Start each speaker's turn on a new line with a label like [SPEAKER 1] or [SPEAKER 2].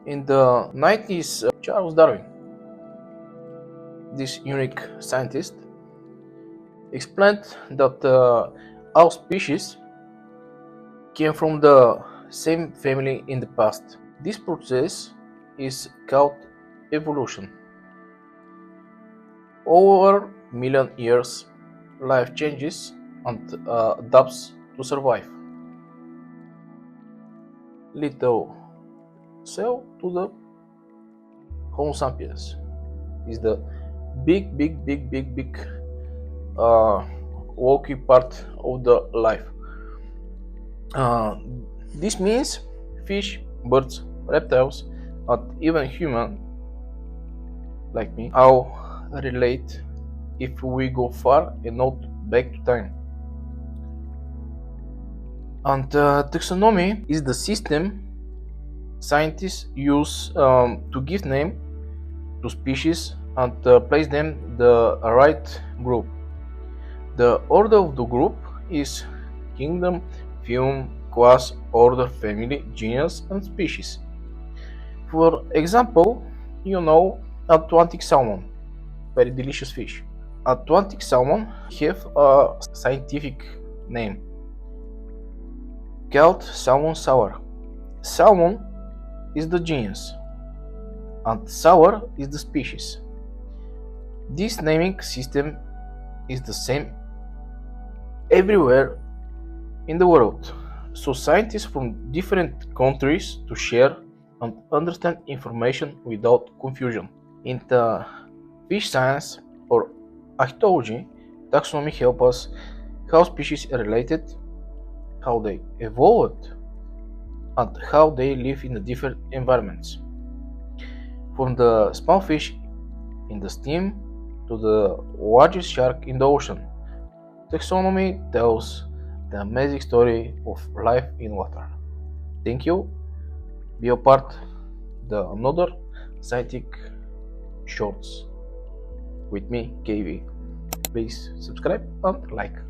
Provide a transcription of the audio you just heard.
[SPEAKER 1] In the 90s, Charles Darwin, this unique scientist, explained that all species came from the same family in the past. This process is called evolution. Over million years, life changes and adapts to survive. Little cell to the Homo sapiens is the big uh, walky part of the life. Uh, this means fish, birds, reptiles, and even human like me all relate if we go far enough back to time. And taxonomy is the system scientists use to give name to species and place them the right group. The order of the group is kingdom, phylum, class, order, family, genus, and species. For example, Atlantic salmon, very delicious fish. Atlantic salmon have a scientific name called salmon sour. Salmon is the genus and sour is the species. This naming system is the same everywhere in the world, so scientists from different countries to share and understand information without confusion. In the fish science or archaeology, taxonomy helps us how species are related, how they evolved, and how they live in the different environments. From the small fish in the stream to the largest shark in the ocean, taxonomy tells the amazing story of life in water. Thank you. Be a part the another scientific shorts with me, KV. Please subscribe and like.